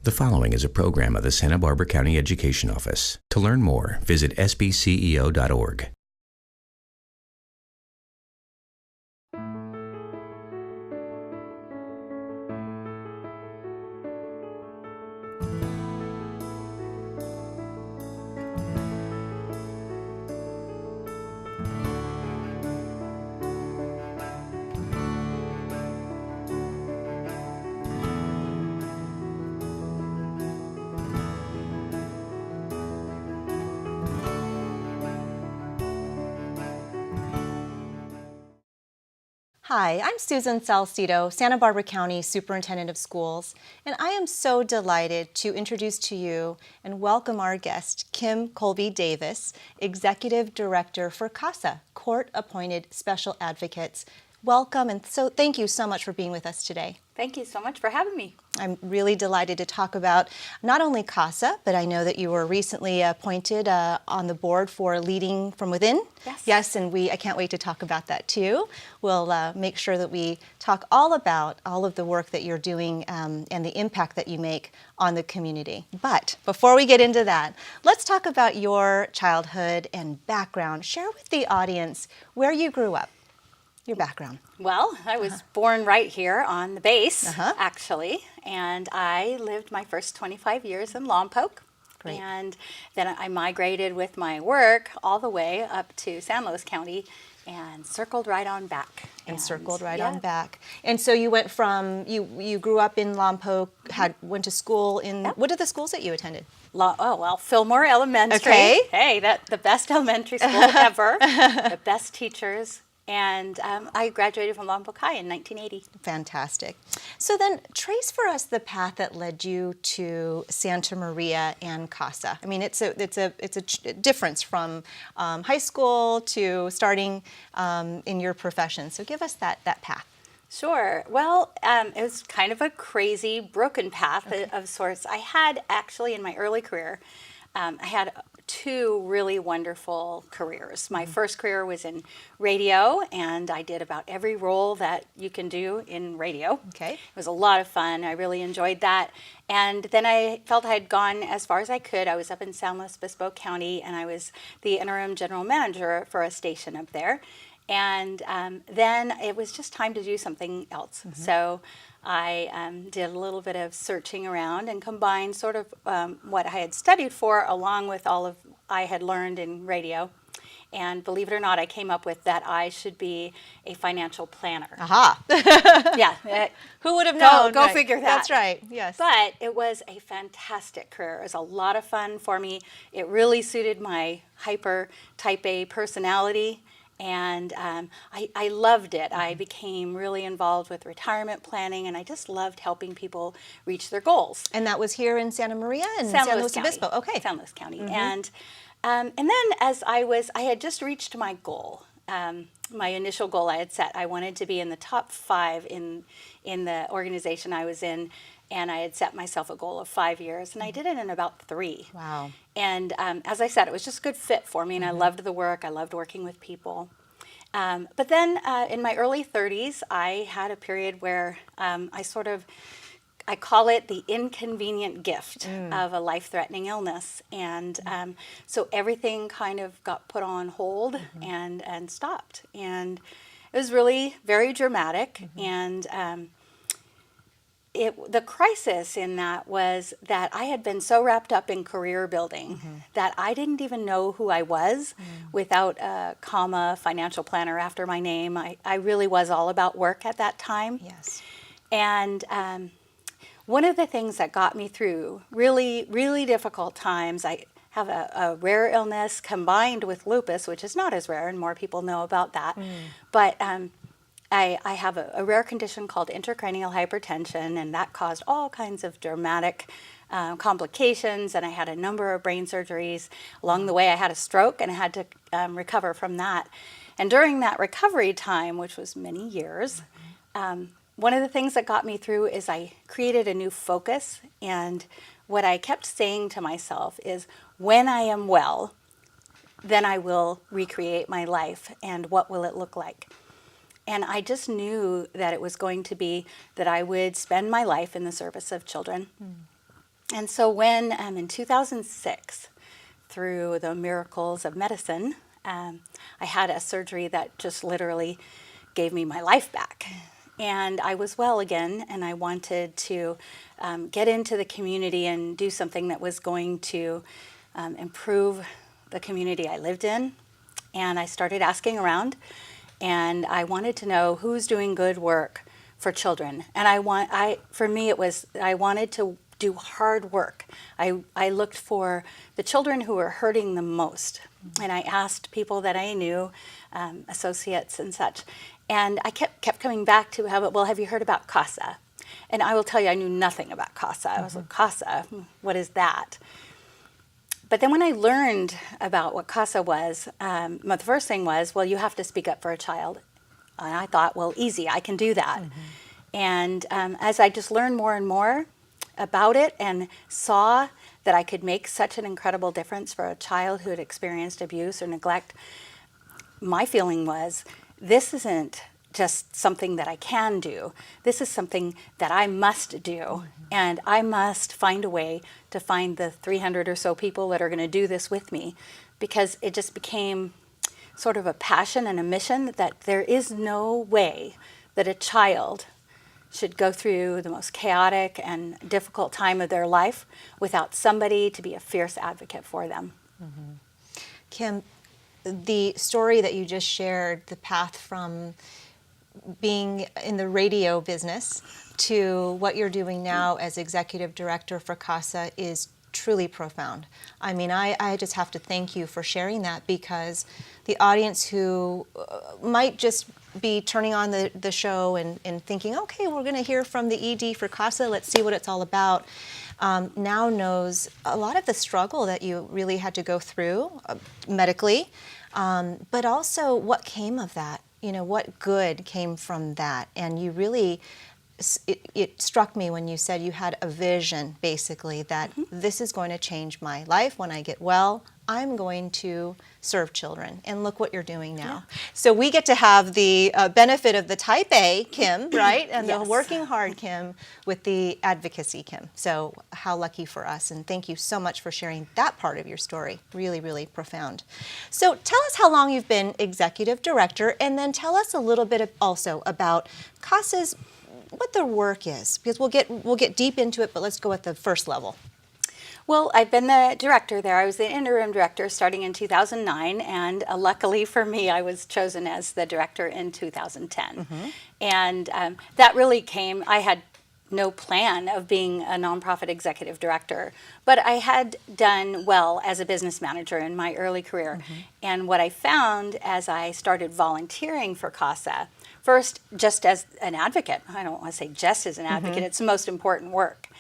The following is a program of the Santa Barbara County Education Office. To learn more, visit sbceo.org. Hi, I'm Susan Salcido, Santa Barbara County Superintendent of Schools, and I am so delighted to introduce to you and welcome our guest, Colby Davis, Executive Director for CASA, Court-Appointed Special Advocates. Welcome, and so thank you so much for being with us today. Thank you so much for having me. I'm really delighted to talk about not only CASA, but I know that you were recently appointed on the board for Leading from Within. Yes, and I can't wait to talk about that too. We'll make sure that we talk all about all of the work that you're doing and the impact that you make on the community. But before we get into that, let's talk about your childhood and background. Share with the audience where you grew up. Your background. Well, I was born right here on the base, actually, and I lived my first 25 years in Lompoc. Great. And then I migrated with my work all the way up to San Luis County and circled right on back. And circled right on back. And so you went from, you grew up in Lompoc, went to school in, what are the schools that you attended? Fillmore Elementary. Okay. Hey, the best elementary school ever, the best teachers. And I graduated from Lompoc High in 1980. Fantastic. So then trace for us the path that led you to Santa Maria and CASA. I mean, it's a difference from high school to starting in your profession. So give us that path. Sure. Well, it was kind of a crazy, broken path of sorts. I had actually in my early career, I had two really wonderful careers. My first career was in radio, and I did about every role that you can do in radio. Okay. It was a lot of fun. I really enjoyed that. And then I felt I had gone as far as I could. I was up in San Luis Obispo County, and I was the interim general manager for a station up there. And then it was just time to do something else. So I did a little bit of searching around and combined sort of what I had studied for along with all of I had learned in radio. And believe it or not, I came up with that I should be a financial planner. Aha. Yeah. Who would have known? Go figure that. That's right, yes. But it was a fantastic career. It was a lot of fun for me. It really suited my hyper type A personality. And I loved it. I became really involved with retirement planning, and I just loved helping people reach their goals. And that was here in Santa Maria and San Luis Obispo. Okay. San Luis County. And then as I had just reached my goal, my initial goal I had set. I wanted to be in the top 5 in the organization I was in. And I had set myself a goal of 5 years, and I did it in about 3. Wow. And as I said, it was just a good fit for me, and I loved the work. I loved working with people. But then in my early 30s, I had a period where I call it the inconvenient gift of a life-threatening illness. And so everything kind of got put on hold and stopped. And it was really very dramatic. And the crisis in that was that I had been so wrapped up in career building that I didn't even know who I was without a comma financial planner after my name. I really was all about work at that time. Yes. And one of the things that got me through really, really difficult times, I have a rare illness combined with lupus, which is not as rare, and more people know about that. But I have a rare condition called intracranial hypertension, and that caused all kinds of dramatic complications, and I had a number of brain surgeries. Along the way, I had a stroke, and I had to recover from that. And during that recovery time, which was many years, one of the things that got me through is I created a new focus, and what I kept saying to myself is, when I am well, then I will recreate my life, and what will it look like? And I just knew that it was going to be that I would spend my life in the service of children. And so when in 2006, through the miracles of medicine, I had a surgery that just literally gave me my life back. And I was well again, and I wanted to get into the community and do something that was going to improve the community I lived in. And I started asking around, and I wanted to know who's doing good work for children. And I wanted to do hard work. I looked for the children who were hurting the most, and I asked people that I knew, associates and such. And I kept coming back to have you heard about Casa? And I will tell you, I knew nothing about Casa. I was like, Casa, what is that? But then when I learned about what Casa was, the first thing was, well, you have to speak up for a child. And I thought, well, easy, I can do that. And as I just learned more and more about it and saw that I could make such an incredible difference for a child who had experienced abuse or neglect, my feeling was, this isn't just something that I can do. This is something that I must do. And I must find a way to find the 300 or so people that are going to do this with me, because it just became sort of a passion and a mission that there is no way that a child should go through the most chaotic and difficult time of their life without somebody to be a fierce advocate for them. Kim, the story that you just shared, the path from being in the radio business to what you're doing now as executive director for Casa is truly profound. I mean, I just have to thank you for sharing that, because the audience who might just be turning on the show and thinking, okay, we're going to hear from the ED for Casa, let's see what it's all about, now knows a lot of the struggle that you really had to go through medically, but also what came of that. You know, what good came from that. And you really, it struck me when you said you had a vision, basically, that this is going to change my life. When I get well, I'm going to serve children. And look what you're doing now. Yeah. So we get to have the benefit of the type A Kim, right? And the working hard Kim with the advocacy Kim. So how lucky for us. And thank you so much for sharing that part of your story. Really, really profound. So tell us how long you've been executive director, and then tell us a little bit also about Casa's, what their work is, because we'll get deep into it, but let's go at the first level. Well, I've been the director there. I was the interim director starting in 2009, and luckily for me, I was chosen as the director in 2010. And that really came, I had no plan of being a nonprofit executive director, but I had done well as a business manager in my early career. And what I found as I started volunteering for Casa, first just as an advocate, I don't want to say just as an advocate, it's the most important work.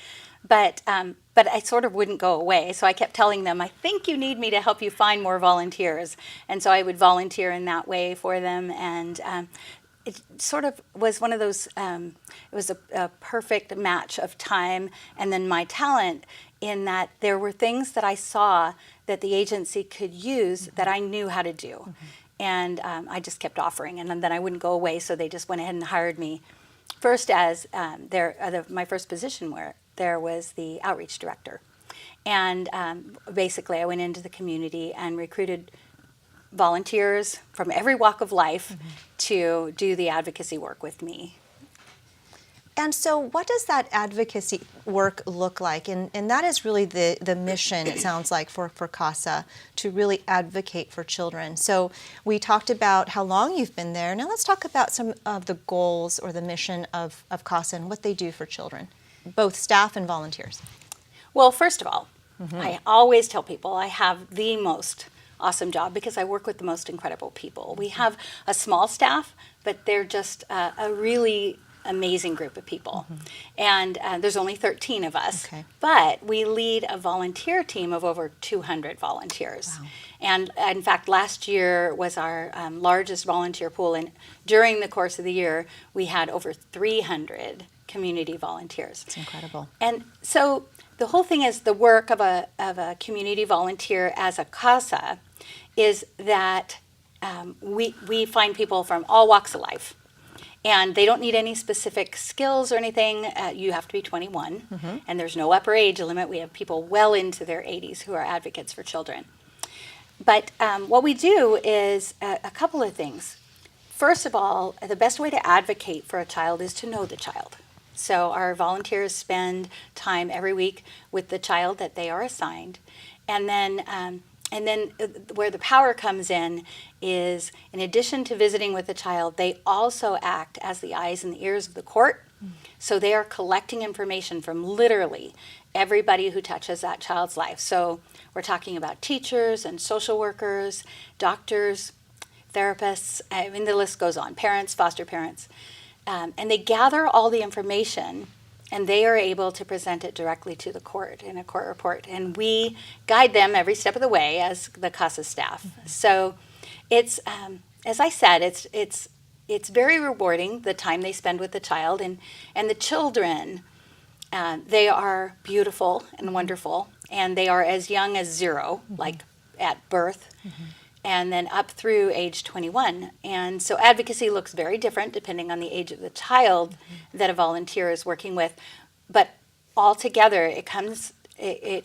But I sort of wouldn't go away. So I kept telling them, I think you need me to help you find more volunteers. And so I would volunteer in that way for them. And it sort of was one of those, it was a perfect match of time and then my talent, in that there were things that I saw that the agency could use that I knew how to do. And I just kept offering, and then I wouldn't go away. So they just went ahead and hired me first as my first position where there was the outreach director. And basically I went into the community and recruited volunteers from every walk of life to do the advocacy work with me. And so what does that advocacy work look like? And that is really the mission, it sounds like, for Casa, to really advocate for children. So we talked about how long you've been there. Now let's talk about some of the goals or the mission of Casa and what they do for children, both staff and volunteers. Well, first of all, I always tell people I have the most awesome job because I work with the most incredible people. We have a small staff, but they're just a really amazing group of people. And there's only 13 of us, but we lead a volunteer team of over 200 volunteers. Wow. And in fact, last year was our largest volunteer pool, and during the course of the year, we had over 300 community volunteers. It's incredible. And so the whole thing is, the work of a community volunteer as a Casa is that we find people from all walks of life. And they don't need any specific skills or anything. You have to be 21, and there's no upper age limit. We have people well into their 80s who are advocates for children. But what we do is a couple of things. First of all, the best way to advocate for a child is to know the child. So our volunteers spend time every week with the child that they are assigned. And then where the power comes in is, in addition to visiting with the child, they also act as the eyes and the ears of the court. So they are collecting information from literally everybody who touches that child's life. So we're talking about teachers and social workers, doctors, therapists, I mean, the list goes on, parents, foster parents. And they gather all the information, and they are able to present it directly to the court in a court report. And we guide them every step of the way as the CASA staff. So it's, as I said, it's very rewarding, the time they spend with the child. And the children, they are beautiful and wonderful, and they are as young as 0, like at birth. And then up through age 21. And so advocacy looks very different depending on the age of the child that a volunteer is working with. But altogether, it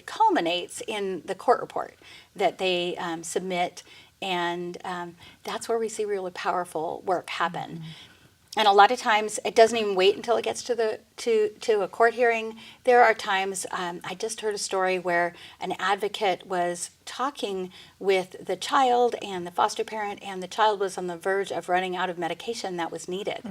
culminates in the court report that they submit, and that's where we see really powerful work happen. And a lot of times, it doesn't even wait until it gets to a court hearing. There are times, I just heard a story where an advocate was talking with the child and the foster parent, and the child was on the verge of running out of medication that was needed.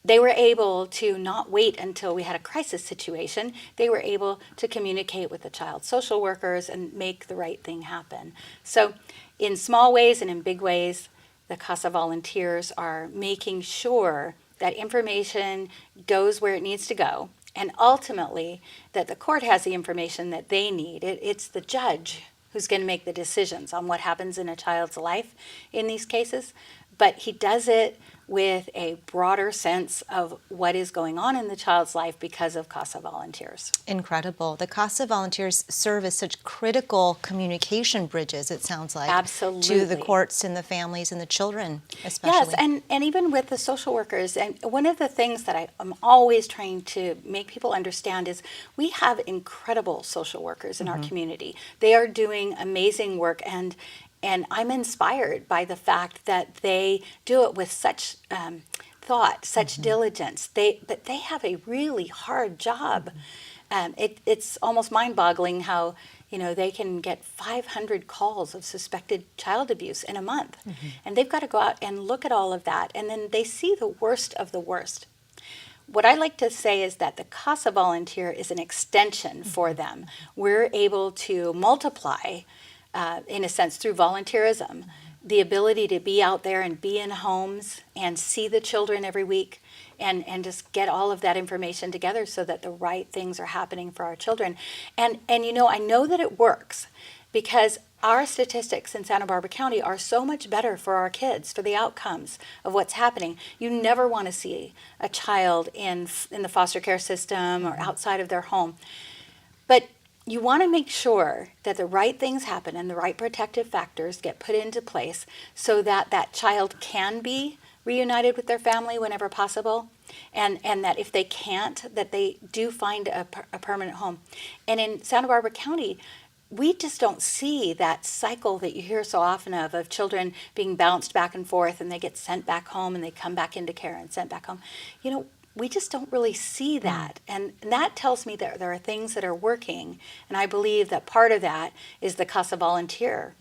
They were able to not wait until we had a crisis situation. They were able to communicate with the child's social workers and make the right thing happen. So in small ways and in big ways, the Casa Volunteers are making sure that information goes where it needs to go, and ultimately that the court has the information that they need. It's the judge who's going to make the decisions on what happens in a child's life in these cases, but he does it with a broader sense of what is going on in the child's life because of Casa Volunteers. Incredible. The Casa Volunteers serve as such critical communication bridges, it sounds like. Absolutely. To the courts and the families and the children, especially. Yes, and even with the social workers. And one of the things that I'm always trying to make people understand is we have incredible social workers in our community. They are doing amazing work, and I'm inspired by the fact that they do it with such thought, such diligence. But they have a really hard job. It's almost mind-boggling how they can get 500 calls of suspected child abuse in a month, and they've got to go out and look at all of that, and then they see the worst of the worst. What I like to say is that the Casa Volunteer is an extension for them. We're able to multiply, in a sense, through volunteerism, the ability to be out there and be in homes and see the children every week and just get all of that information together so that the right things are happening for our children. And I know that it works because our statistics in Santa Barbara County are so much better for our kids, for the outcomes of what's happening. You never want to see a child in the foster care system or outside of their home. But you want to make sure that the right things happen and the right protective factors get put into place so that that child can be reunited with their family whenever possible, and that if they can't, that they do find a permanent home. And in Santa Barbara County, we just don't see that cycle that you hear so often of children being bounced back and forth, and they get sent back home and they come back into care and sent back home. We just don't really see that. And that tells me that there are things that are working. And I believe that part of that is the Casa Volunteer.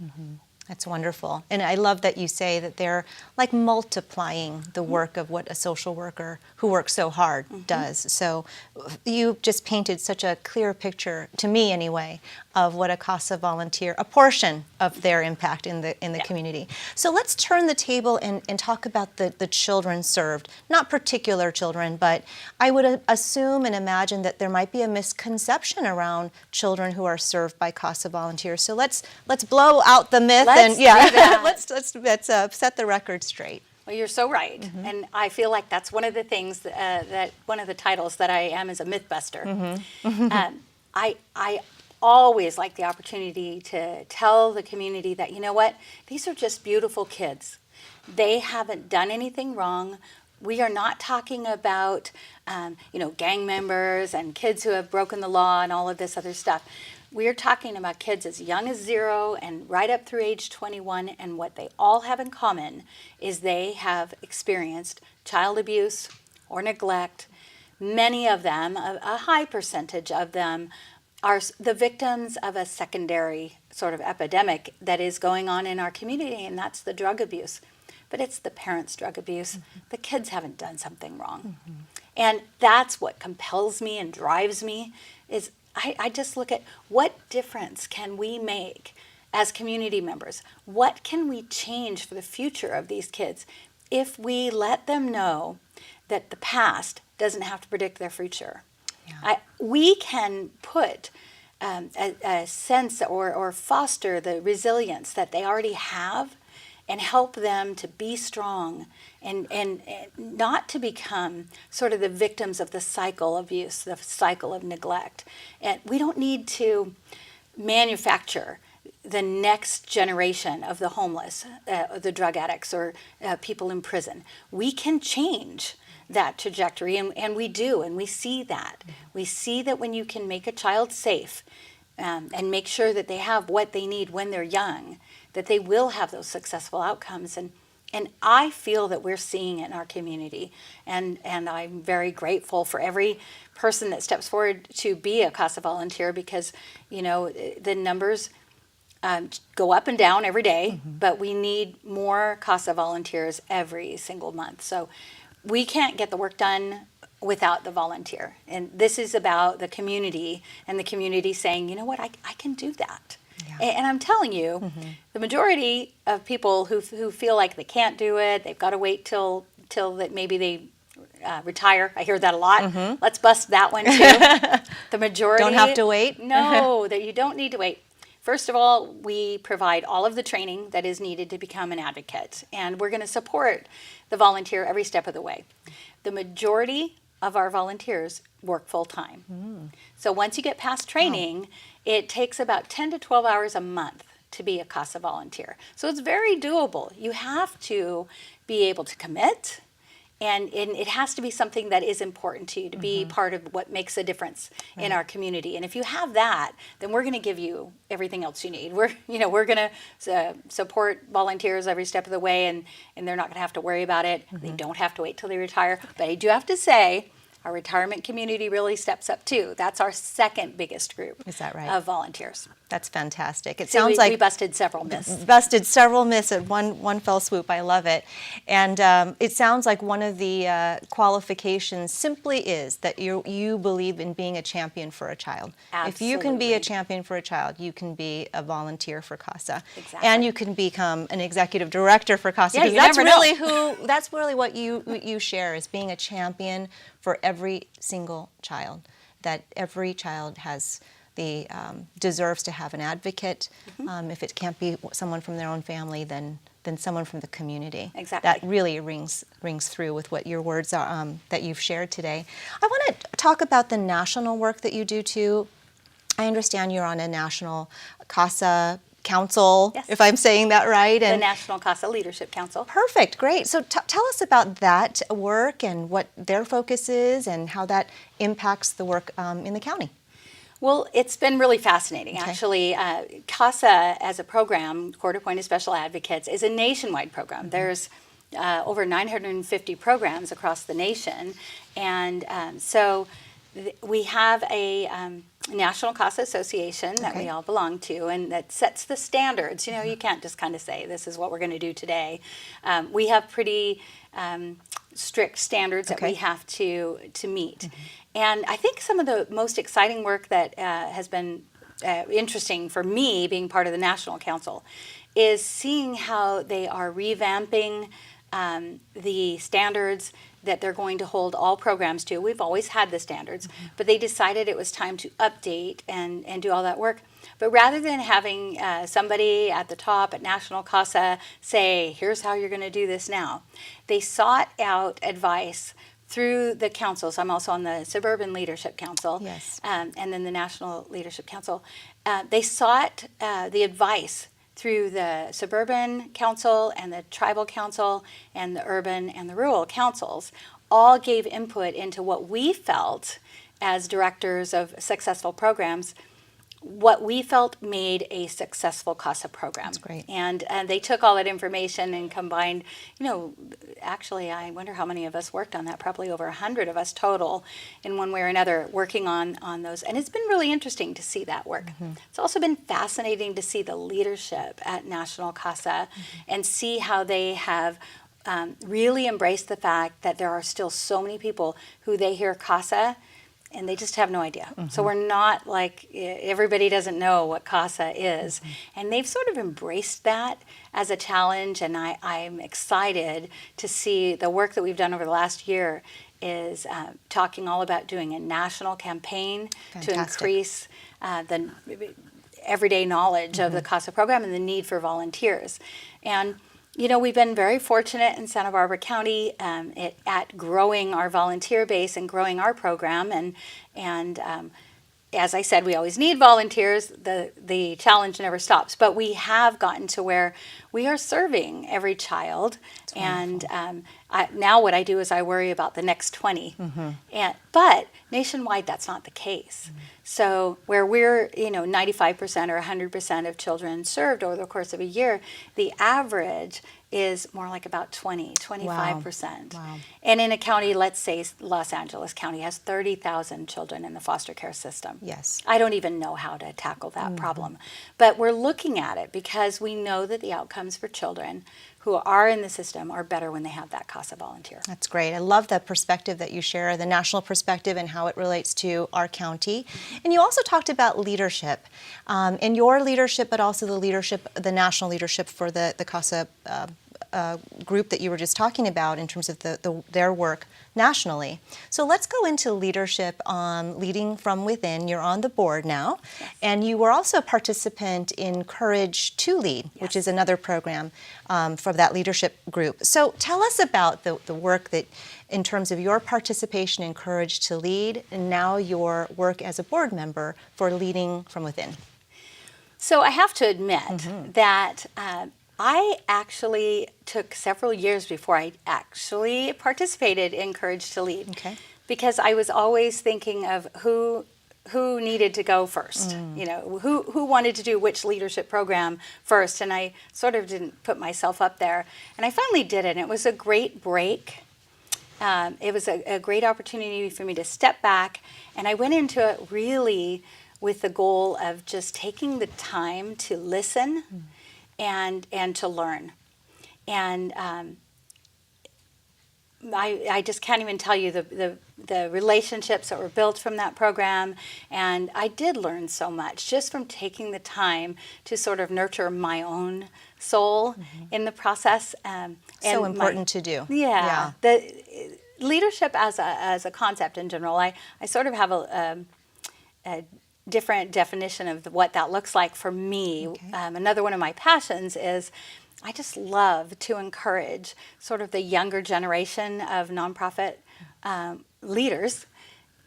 That's wonderful. And I love that you say that they're like multiplying the work of what a social worker who works so hard does. So you just painted such a clear picture, to me anyway, of what a Casa Volunteer, a portion of their impact in the community. So let's turn the table and talk about the children served. Not particular children, but I would assume and imagine that there might be a misconception around children who are served by Casa Volunteers. So let's blow out the myth. Let's set the record straight. Well, you're so right. And I feel like that's one of the things that one of the titles that I am is a mythbuster. I always like the opportunity to tell the community that, these are just beautiful kids. They haven't done anything wrong. We are not talking about, gang members and kids who have broken the law and all of this other stuff. We are talking about kids as young as 0 and right up through age 21, and what they all have in common is they have experienced child abuse or neglect. Many of them, a high percentage of them, are the victims of a secondary sort of epidemic that is going on in our community, and that's the drug abuse. But it's the parents' drug abuse. The kids haven't done something wrong. And that's what compels me and drives me, is I just look at what difference can we make as community members? What can we change for the future of these kids if we let them know that the past doesn't have to predict their future? Yeah. We can put a sense or foster the resilience that they already have and help them to be strong and not to become sort of the victims of the cycle of abuse, the cycle of neglect. And we don't need to manufacture the next generation of the homeless, the drug addicts, or people in prison. We can change that trajectory, and we do, and we see that. We see that when you can make a child safe and make sure that they have what they need when they're young, that they will have those successful outcomes. And I feel that we're seeing it in our community, and I'm very grateful for every person that steps forward to be a Casa Volunteer, because, the numbers go up and down every day, but we need more Casa Volunteers every single month. So we can't get the work done without the volunteer. And this is about the community, and the community saying, you know what, I can do that. Yeah. And I'm telling you, the majority of people who feel like they can't do it, they've got to wait till that maybe they retire. I hear that a lot. Let's bust that one too. The majority don't have to wait. No, that you don't need to wait. First of all, we provide all of the training that is needed to become an advocate, and we're going to support the volunteer every step of the way. The majority of our volunteers work full time. So once you get past training, it takes about 10 to 12 hours a month to be a Casa Volunteer. So it's very doable. You have to be able to commit, and it has to be something that is important to you, to be part of what makes a difference in our community. And if you have that, then we're going to give you everything else you need. We're going to support volunteers every step of the way, and they're not going to have to worry about it. They don't have to wait till they retire. But I do have to say, our retirement community really steps up too. That's our second biggest group. Is that right? Of volunteers. That's fantastic. It So sounds we busted several myths. Busted several myths at one fell swoop. I love it. And it sounds like one of the qualifications simply is that you believe in being a champion for a child. Absolutely. If you can be a champion for a child, you can be a volunteer for Casa. Exactly. And you can become an executive director for Casa. Yeah, because you that's really what you share, is being a champion for every single child. That every child has deserves to have an advocate. If it can't be someone from their own family, then someone from the community. Exactly. That really rings through with what your words are that you've shared today. I want to talk about the national work that you do too. I understand you're on a national Casa Council, yes, if I'm saying that right. The National Casa Leadership Council. Perfect, great. So tell us about that work and what their focus is and how that impacts the work in the county. Well, it's been really fascinating, Okay. actually. CASA, as a program, Court Appointed Special Advocates, is a nationwide program. There's over 950 programs across the nation, and so we have a National CASA Association that we all belong to, and that sets the standards. You can't just kind of say, this is what we're going to do today. We have pretty strict standards that we have to meet. And I think some of the most exciting work that has been interesting for me, being part of the National Council, is seeing how they are revamping the standards that they're going to hold all programs to. We've always had the standards, but they decided it was time to update and do all that work. But rather than having somebody at the top at National CASA say, here's how you're going to do this now, they sought out advice through the councils. I'm also on the Suburban Leadership Council, and then the National Leadership Council. They sought the advice through the suburban council and the tribal council and the urban and the rural councils, all gave input into what we felt as directors of successful programs, what we felt made a successful CASA program. That's great. And they took all that information and combined, actually, I wonder how many of us worked on that, probably over 100 of us total in one way or another working on those. And it's been really interesting to see that work. It's also been fascinating to see the leadership at National CASA and see how they have really embraced the fact that there are still so many people who they hear CASA and they just have no idea. So we're not like, everybody doesn't know what CASA is. And they've sort of embraced that as a challenge, and I'm excited to see the work that we've done over the last year is talking all about doing a national campaign to increase the everyday knowledge of the CASA program and the need for volunteers. And we've been very fortunate in Santa Barbara County at growing our volunteer base and growing our program. And as I said, we always need volunteers. The challenge never stops. But we have gotten to where we are serving every child. And now what I do is I worry about the next 20. But nationwide, that's not the case. So where we're, 95% or 100% of children served over the course of a year, the average is more like about 25%. Wow. And in a county, let's say Los Angeles County has 30,000 children in the foster care system. Yes. I don't even know how to tackle that problem. But we're looking at it because we know that the outcomes for children who are in the system are better when they have that CASA volunteer. That's great. I love the perspective that you share, the national perspective and how it relates to our county. And you also talked about leadership, and your leadership, but also the national leadership for the CASA group that you were just talking about in terms of their work nationally. So let's go into leadership on Leading from Within. You're on the board now, and you were also a participant in Courage to Lead, which is another program from that leadership group. So tell us about the work that, in terms of your participation in Courage to Lead, and now your work as a board member for Leading from Within. So I have to admit that I actually took several years before I actually participated in Courage to Lead. Okay. Because I was always thinking of who needed to go first, who wanted to do which leadership program first, and I sort of didn't put myself up there. And I finally did it, and it was a great break. It was a great opportunity for me to step back, and I went into it really with the goal of just taking the time to listen and to learn. And I just can't even tell you the relationships that were built from that program. And I did learn so much just from taking the time to sort of nurture my own soul in the process. So important to do. Yeah. The leadership as a concept in general, I sort of have a different definition of what that looks like for me. Okay. Another one of my passions is I just love to encourage sort of the younger generation of nonprofit leaders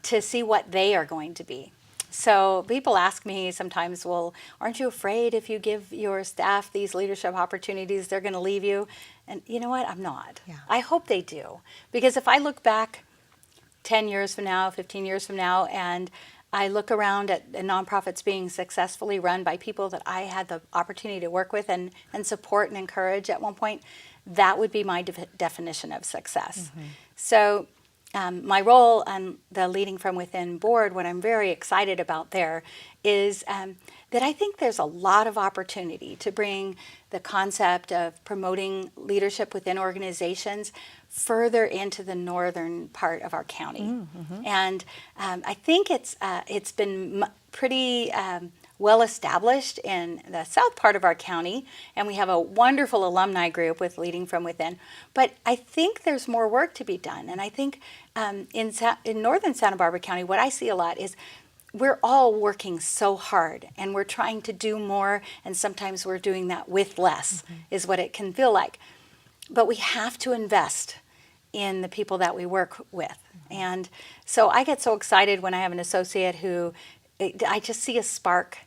to see what they are going to be. So people ask me sometimes, well, aren't you afraid if you give your staff these leadership opportunities, they're going to leave you? And you know what? I'm not. Yeah. I hope they do. Because if I look back 10 years from now, 15 years from now, and I look around at nonprofits being successfully run by people that I had the opportunity to work with and support and encourage at one point, that would be my definition of success. So my role on the Leading from Within board, what I'm very excited about there is that I think there's a lot of opportunity to bring the concept of promoting leadership within organizations further into the northern part of our county. And I think it's been pretty well established in the south part of our county, and we have a wonderful alumni group with Leading from Within. But I think there's more work to be done, and I think in northern Santa Barbara County, what I see a lot is we're all working so hard, and we're trying to do more, and sometimes we're doing that with less, is what it can feel like. But we have to invest in the people that we work with. And so I get so excited when I have an associate who, I just see a spark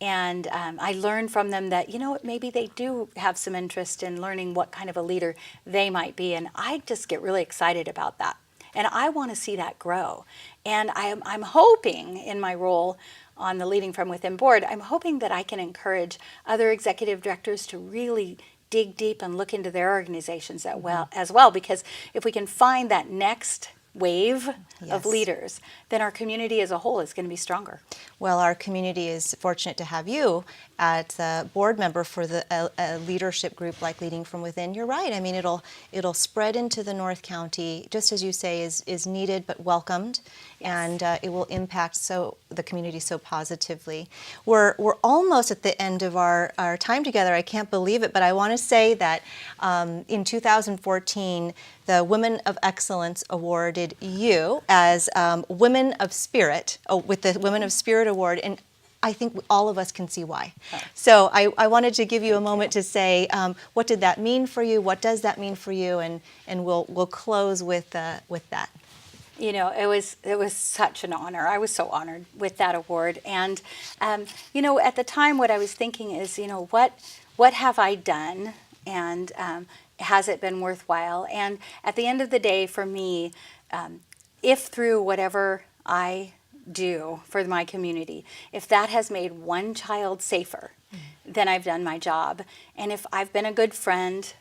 And I learned from them that, you know, maybe they do have some interest in learning what kind of a leader they might be. And I just get really excited about that. And I want to see that grow. And I'm hoping in my role on the Leading from Within board, I'm hoping that I can encourage other executive directors to really dig deep and look into their organizations as well. Because if we can find that next wave of leaders, then our community as a whole is going to be stronger. Well, our community is fortunate to have you as a board member for a leadership group like Leading from Within. You're right. I mean, it'll spread into the North County, just as you say, is needed but welcomed, and it will impact the community so positively. We're almost at the end of our time together. I can't believe it, but I want to say that in 2014, the Women of Excellence awarded you as Women of Spirit, with the Women of Spirit Award, and I think all of us can see why. So I wanted to give you a moment to say, what did that mean for you? What does that mean for you? And we'll close with that. You know, it was such an honor. I was so honored with that award. And you know, at the time, what I was thinking is, you know, what have I done, and has it been worthwhile? And at the end of the day, for me, if through whatever I do for my community, if that has made one child safer, then I've done my job. And if I've been a good friend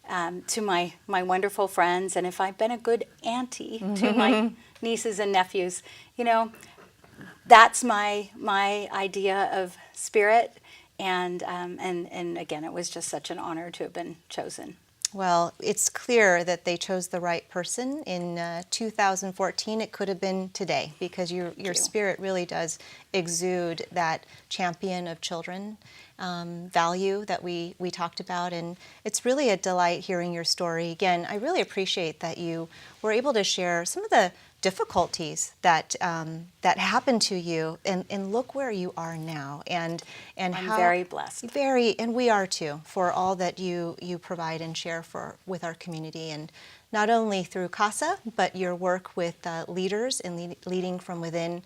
to my wonderful friends, and if I've been a good auntie to my nieces and nephews, you know, that's my idea of spirit. And again, it was just such an honor to have been chosen. Well, it's clear that they chose the right person in 2014. It could have been today, because your spirit really does exude that champion of children value that we talked about, and it's really a delight hearing your story. Again, I really appreciate that you were able to share some of the difficulties that happened to you, and look where you are now, and I'm how very blessed. And we are too, for all that you provide and share with our community, and not only through Casa, but your work with leaders and leading from within.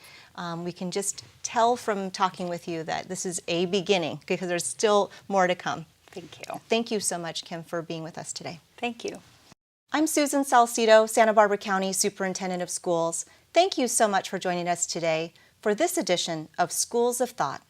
We can just tell from talking with you that this is a beginning, because there's still more to come. Thank you. Thank you so much, Kim, for being with us today. Thank you. I'm Susan Salcido, Santa Barbara County Superintendent of Schools. Thank you so much for joining us today for this edition of Schools of Thought.